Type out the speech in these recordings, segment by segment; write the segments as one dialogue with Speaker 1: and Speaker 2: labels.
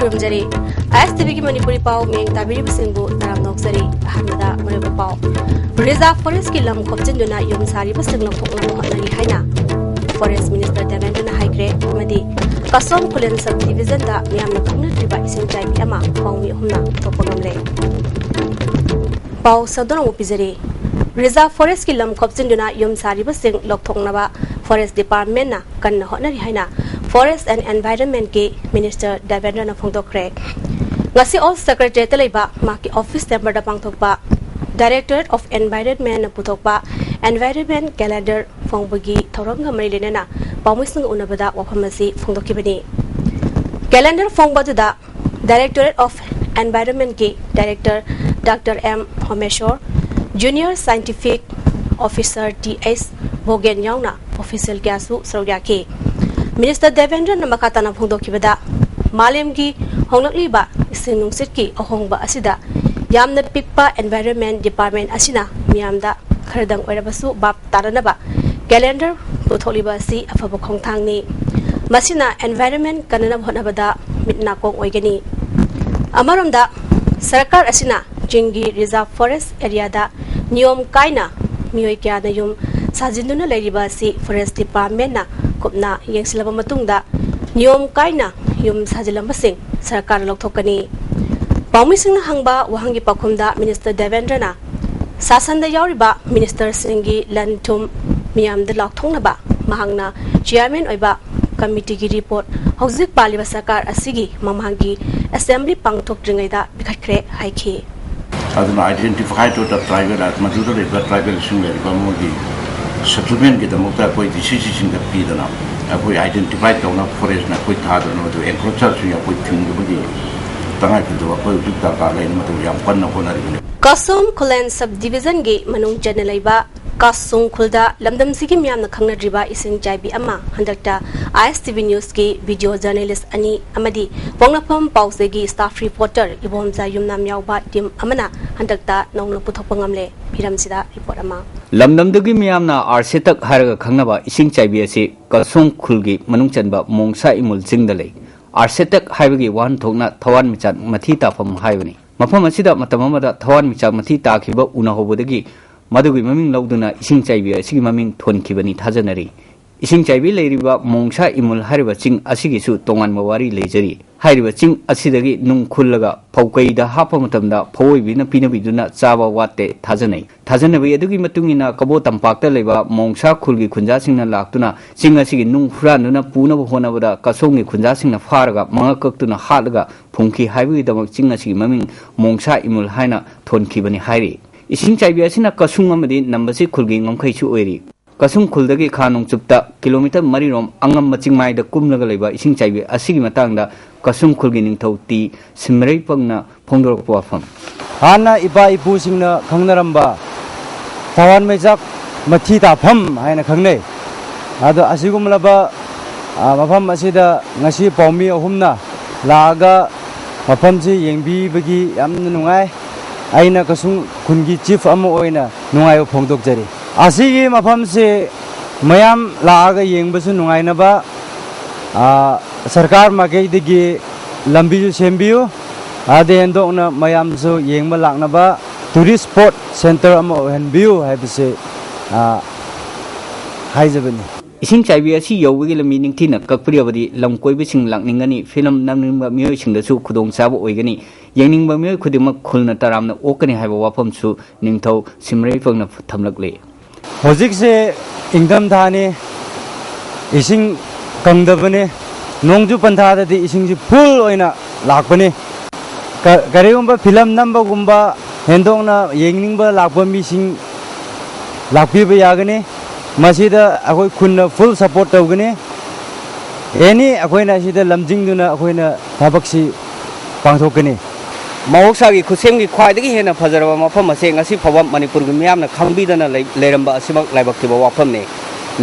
Speaker 1: खुरुमजरी ISTV की मणिपुरी पाव मेंग ताबिरी सिंबु ताराम नोक्सरी अहमदा मरेबु पाव reserve forest की lump खोपचिनदुना yum सारी busing लंथोकना honorary हाइना forest minister Devendra हाइग्रे मदी कसोम खुलेन सब डिवीजन दा मियामना खंगनत्रिबा इसिंग चाइबी अमा पावमी हुमना तोपगमले पाव सदन ओपिजरी रिजर्व फॉरेस्ट की लम खोपचिनदुना युम सारी बसिंग लंथोकनाबा फॉरेस्ट डिपार्टमेंट ना कन्न होनरी हाइना फॉरेस्ट एंड एनवायरनमेंट के मिनिस्टर देवेंद्र ना फोंदोक्रे ngasi all secretary talaiba maki office number da pangthokpa directorate of environment na puthokpa environment calendar phongbagi thoranga mari lenana pawmisung unabada waphamasi phongdokibani calendar phongbadu da directorate of environment ke director Dr. M Homeshwar junior scientific officer TS Bogen yauna official kyasu srawya ke minister devendra na makata na phongdokibada malem gi honglakliba ising nungsit ki ahongba asida yamna pikpa environment department asina miyamda khardang oirabasu bap taranaba calendar putholiba si afaba khongthangni masina environment kanana honabada mitna kong oigani amaromda sarkar asina jingi reserve forest area da niyom kaina miyoi kya na yum sajinduna leiriba si forest department na kopna yengsilaba matungda niyom kaina yum sajilambasin सरकार लौथोकनी पाउमिसिंग हंगबा वहांगी पाखुमदा minister Devendra ना सासन दा यावरिबा minister सिंगी लनथुम मियामदा लौथोंगनबा महंगना चेयरमैन ओइबा कमिटी की रिपोर्ट हौजिक पालिबा सरकार असिगी ममहांगी असेंबली पांगथोक्ट्रिंगैदा बिखत्रे हाइखी
Speaker 2: अदुना आइडेंटिफाई टू द ट्राइबल एट मजुदा लेबा ट्राइबल सिंग लेबा मोगी सेटलमेंट के दमोक्ता कोई डिसीजन सिंग दा पीदना कोई आइडेंटिफाई करना फॉरेस्ट ना कोई था दोनों तो एग्रीकल्चर से या कोई थिंग बगी तंगा की तो कोई जुटा का लाइन में तो याम पन्ना कोना रिबने
Speaker 1: कसोम खुलेन सब डिवीजन गे मनुंग जनलाइबा कसोम खुलदा लमदम सिगी मियाम न खंगनद्रिबा इसिंग चाइबी अमा हंदक्ता ISTV न्यूज़ के वीडियो जर्नलिस्ट अनि अमदी पोंगनफम पाउसेगी स्टाफ रिपोर्टर इबोमजा युमनाम यावबा टीम अमना हंदक्ता नौंग पुथोपंगमले फिरमसिदा रिपोर्ट अमा
Speaker 3: लमदमदगी मियामना आरसेतक हारगा खंगनबा इसिंग चाइबी असे कसोम खुलगी मनुंग चनबा मोंगसा इमुल जिंगदले आरसेतक हाइबगी वाहन थोकना थवान मिचान मथी ताफम हाइबनी मफम असिदा मतममदा थवान मिचा मथी ताखिबा उनाहोबदगी मदुगी ममिंग लौदुना इसिंग चाइबी असिगी ममिंग थोनखिबनी थाजनरी इसिंग चाइबी लेरिबा मोंगसा इमुल हारिबा चिंग असिगिसु तोंगान मवारी लेजरी हारिबा चिंग असिदगी नुंग खुल्लगा फौकैदा हापा मतमदा फौइबिना पिनबिदुना चाबा वाते थाजनबी अदुगी मतुंगिना कबो तंपाक्ता लेबा मोंगसा खुलगी खुंजासिंगना लाक्तुना चिंग असिगी नुंग फुरानुना पूनब होनबदा कसोंगी खुंजासिंगना फारगा मंगकक्तुना हालगा फुंखी हाइबगी दमक चिंग असिगी ममिंग मोंगसा इमुल हाइना थोनखिबनी हाइरी इसिंग चाइबी असिना कसुंग अमदी नंबसी खुलगी ngomkhaichu oiri कसुंग खुलदगी खानों चुप्ता किलोमीटर मरीरोम अंगम मचिंगमाइदा कुमलगा लेबा इसिंग चाइबी असिगी मतांगदा कसुंग खुलगी निंगथौती सिमरई पंगना फोंदोरकपा वाफम
Speaker 4: हाना इपा इपुसिंगना खंगनरंबा तवान मेजाक मथी ताफम हायना खंगनै आदो असिगुमलबा मफम असिदा ngasi पाउमी अहुमना लागा मफमसि येंबिबगी यामना नुंगाय आइना कसुंग खुनगी चीफ अमा ओइना नुंगायो फोंदोकजरी असिगी मफम से मयाम लागा येंबसु नुंगाइनबा सरकार मागैदगी लंबिजु सेंबियु आदे एंदोना मयामसु येंबा लांगनबा टूरिस्ट स्पॉट सेंटर अमा ओहनबियु हाइबसे हाइजबनी
Speaker 3: इसिंग चाइबी असी यौबगी लमी निंगथिना ककप्रियबदी लमकोइबसिंग लांगनिंगनी फिल्म नामनिंगबा मियोइसिंगदसु खुदोंचाब ओइगनी येंनिंगबा मियोइ खुदिमक खुलना तरामना ओकनी हाइबा वाफमसु निंगथौ सिमरई फंगना थमलकले
Speaker 4: होजिक से इंगदम थाने इसिंग कंगदबने नोंजु पंथाददी इसिंग जि फुल ओइना लाकबने करेगुंबा फिल्म नंबगुंबा हेंदोंना येंनिंगबा लाकबा मिसिंग लाकपिबा यागने मसीदा अखोय खुन्ना फुल सपोर्ट तौगने एनी अखोयना सिदा लमजिंगदुना अखोयना थाबक्सी पांथोकने
Speaker 3: मौसागी खुसेमगी ख्वाइदगी हेना फजरबा मफम असे ngasi फवम मणिपुरगी मियामना खंगबीदना लेरंबा असिमक लाइबक्तिबा वाफमने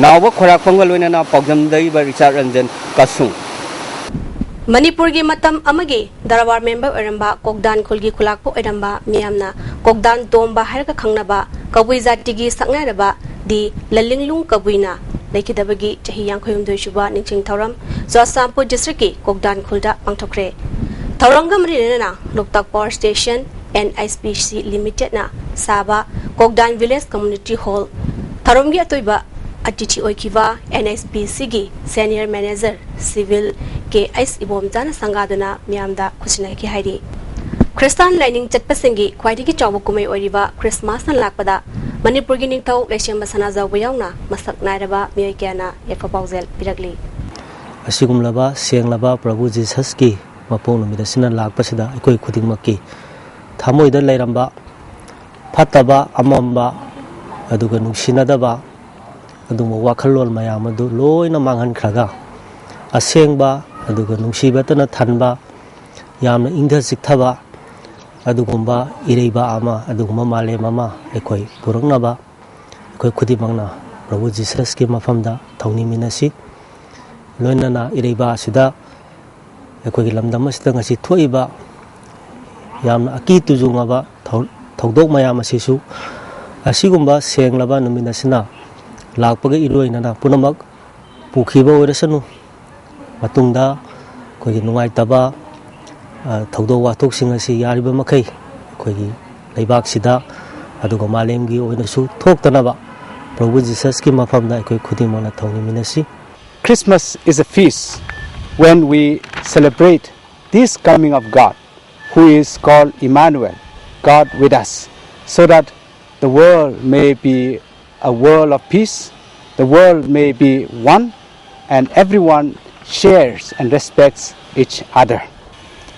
Speaker 3: नावबा खोराक फंगल लोइना पगजम दैबा रिचार्ड रंजन कसुं
Speaker 1: मणिपुर की मतम अमगे दरबार मेंबर ओरंबा कोकदान खुलगी खुलाकपो ओरंबा मियामना कोकदान तोंबा हारका खंगनबा कबुई जातिगी संगनारबा दी ललिंगलुंग कबुइना लेखिदबगी चही 53 सुबा निंचिंग थौरम जोसामपुर डिस्ट्रिक्ट की कोकदान खुलदा पांगथोखरे Tauranga Marina, Loktak Power Station, NISPC Limited na Saba, Kogdan Village Community Hall, Taromgi Atoiba, Atichi Oikiva, NISPC gi Senior Manager, Civil KS Ibomjana Sangadana, Miamda Kusinaki Haidi. Christian Lining Chatpasingi, Quaitiki Chawakume Oriva, Christmas and Lakpada, Manipuri Ningtau, Lesham Basanaza Wayona, Masak Nairaba, Miyakana, Yafapazel, Piragli.
Speaker 5: Asigum laba, Siang laba, Prabhu Jesus ki, Mapon Medicina Lak Pasida, Koi Kutimaki, Tamoida Leramba, Pataba, Amamba, Adugan Shinadaba, Aduma Wakalol Mayamadu, low in a Mangan Kraga, a Siangba, Adugan Shibatana Tanba, Yam Intersiktaba, Adugumba, Ireba Ama, Aduguma Male Mama, Ekoi, Puranaba, Koi Kutimana, Prabhu Jesus ki Mafamda, Tony Minasi. Loinana Ireba Sida, Ekoi Lamdamas Tangasi Toiba Yam Aki Tuzumaba, Togdog Mayamasisu, Asigumba, Sang Laba Nominasina, Lakpaga Iloinana, Punamak, Pukiba Uresanu, Matunda, Koi Nuai Taba, Togdo Watok Singasi Yariba Makai, Koi Laibak Sida, Adugo Malemgi Oinasu, Toktanaba, Prabhu Jesus ki Mafamda, Ekoi Kudimana Tony Minasi.
Speaker 6: Christmas is a feast when we celebrate this coming of God, who is called Emmanuel, God with us, so that the world may be a world of peace, the world may be one, and everyone shares and respects each other.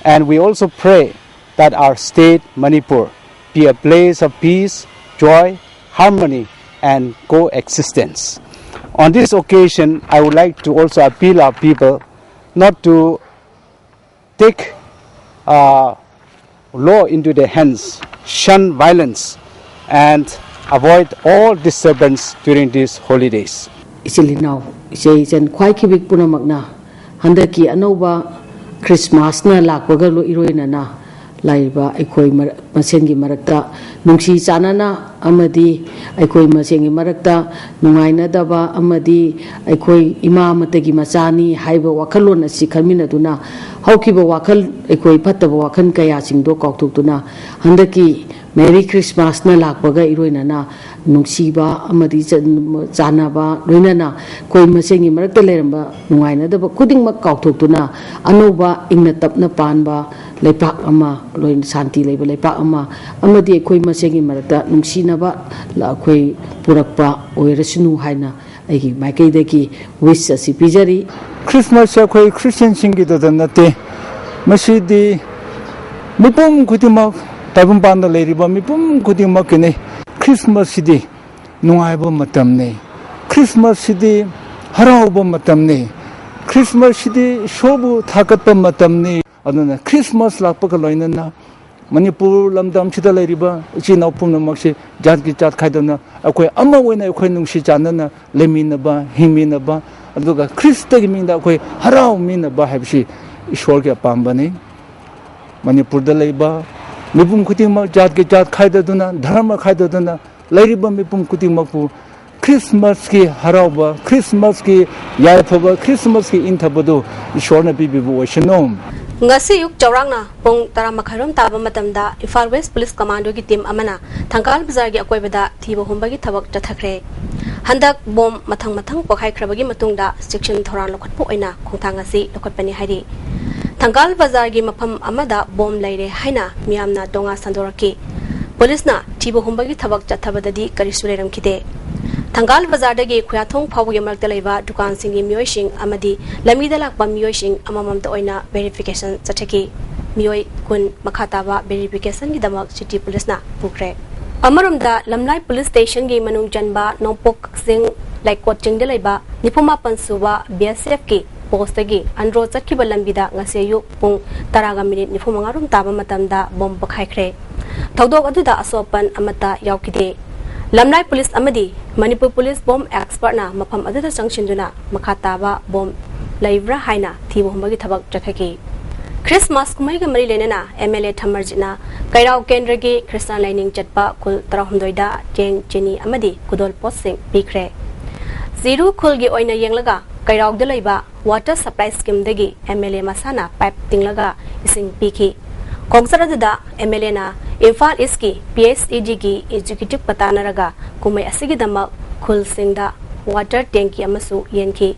Speaker 6: And we also pray that our state, Manipur, be a place of peace, joy, harmony, and coexistence. On this occasion, I would like to also appeal our people not to take law into their hands, shun violence, and avoid all disturbance during these holidays.
Speaker 7: Isilinaw, isaisan kwai kibik puna magna, handaki anoba Christmas na lakwaga lo iroina na laiba aikoi masengi marakta nungsi chanana amadi aikoi masengi marakta nungaina daba amadi aikoi ima matagi machani haiba wakalon asi khamina duna haukiba wakal aikoi phattaba wakan kaya singdo kauktuk duna handaki Merry Christmas na lakwaga iroina na nungsiba amadi chanaba loinana koi masengi marakta leramba nungaina daba kudingmak kauktuk duna anoba ingna tapna panba Lepak ama loin santi leba lepak ama amadi koi masengi marata nungsinaba la koi purakpa oirasunu haina aigi maikai deki wish asi pijari
Speaker 6: Christmas koi Christian singi dodanate masidi mipum kutima tabum panda leriba mipum kutima kene Christmas sidi nungaiba matamne Christmas sidi harauba matamne Christmas sidi shobu thakatpa matamne aduna Christmas lakpa loinana Manipur lamdam chida leriba chi naupum namakse jat ki jat khaidana akoi ama wena akoi nungsi chanana leminaba himinaba aduga Christa gi mingda akoi harau minaba habsi ishwar ki apambane Manipur da leiba mipum kutima jat ki jat khaidaduna dharma khaidaduna leriba mipum kutima pu Christmas ki harauba Christmas ki yaifaba Christmas ki intabadu ishwar na bibibu washinom
Speaker 1: Ngasi yuk Chaurangna, Pong Taramakharam Taba Matamda, Ifar West Police Commando gi team Amana, Tangkal Bazar gi Akoibada, Tibo Humbagi Tabak Jathakre. Handak bom Matang Pokai Krabagi Matungda, Section Thoran Lokot Poina, Kongtangasi, Lokot Pani Hari. Tangkal Bazar gi Mapam Amada, Bom Laire Haina, Miamna Donga Sandoraki. Police na, Tibo Humbagi Tabak Jathabadadi, Karisuleram Kide. Tangkal Bazar dagi Kuyatong Pawagi Martaleva, Dukan Singi Myoishing, Amadi, Lamida Lakba Myoishing, Amamam the Oina, verification, Sataki, Myoy Kun Makataba, verification, Gidamak, City Police na, Pukre. Amaramda, Lamlai Police Station gi Manung Janba, Nopok Sing, like Coaching Deleba, Nipuma Pansuba, BSF ki, Postagi, and Road Sakiba Lambida, Ngaseyu, Pung, Taraga Minute, Nifumangarum Taba Matamda, Bomb Bakhaikre. Taudo Aduda Asopan, Amata, Yaukide. Lamlai Police Amadi, Manipur Police Bomb Expert na Mapam Adata Junction Duna, Makataba, Bomb, Laivra Haina, Tibo Humbagi Tabak Jathaki. Christmas Kumaiga Marilena, MLA Tamarjina, Kairao Kendragi, Christian Lining Jetpa, Kul Tarahumdoida, Jeng Jenny Amadi, Kudol Posting, Bikre. Zero Kulgi Oina Yanglaga, kairog de laiba water supply scheme degi MLA masana pipe tinglaga ising piki kongsara da MLA na Imphal East ki PSED ki executive patanaraga kumai asigi dama khul singda water tanki amasu yenki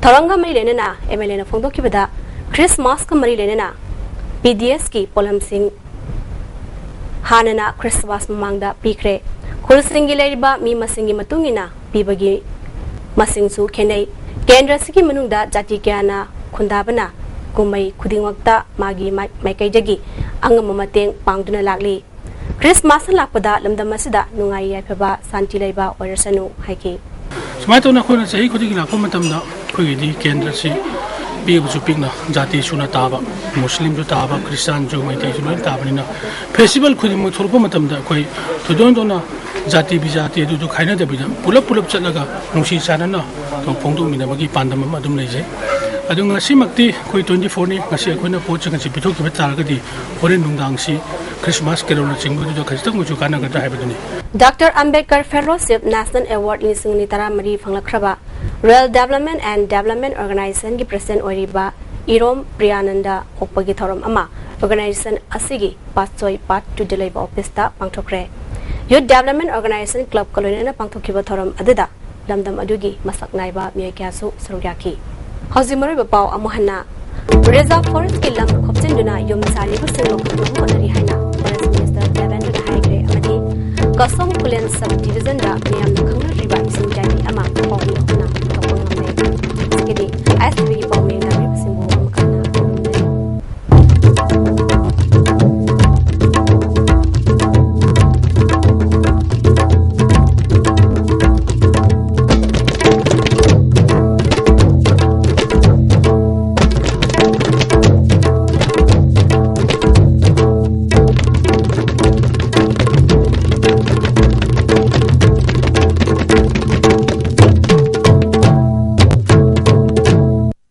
Speaker 1: tharanga mai lenena MLA na phongdo ki bada Christmas ka mari lenena PDS ki polam sing hanana Christmas mamangda pikre khul singi leriba mi masingi matungina pibagi masingsu khenai kendra sigi manungda jati kyana khundabana kumai khudingwakta magi maikai jagi angam mateng pangduna lagli Christmas lakpada lamdam asida nungai yaphaba santi laiba oirasanu haiki
Speaker 8: Semai tu nak kau nak cari kau tinggal aku macam dah kau ini kendra si biar berjuping na jati suna taba Muslim tu taba Kristen tu mai tu suna taba ni na festival kau ini macam apa macam dah kau tu don na jati bijati tu kaya na tapi pulap cakap nungsi sana na tu pungtu mina bagi pandam macam ni je Aduh ngasih makti kau 24 ni ngasih aku na poch ngasih pitu kita cara kadi orang nungdang si Christmas kerana cinggu tu kasih tak muncul kana kerja hebat ni.
Speaker 1: Dr. Ambedkar Fellowship National Award ni singni tara mari phanglakraba Rural Development and Development Organization ki President Oriba Irom Priyananda Okpagi Thoram ama organization asigi Pasoi Part 2 Delaiba Office ta pangthokre Youth Development Organization Club Colony na pangthokhiba thoram adida lamdam adugi masak naiba miyakyasu sarugyaki Hausi Mari Bapau Amohana Reserve Forest ki lam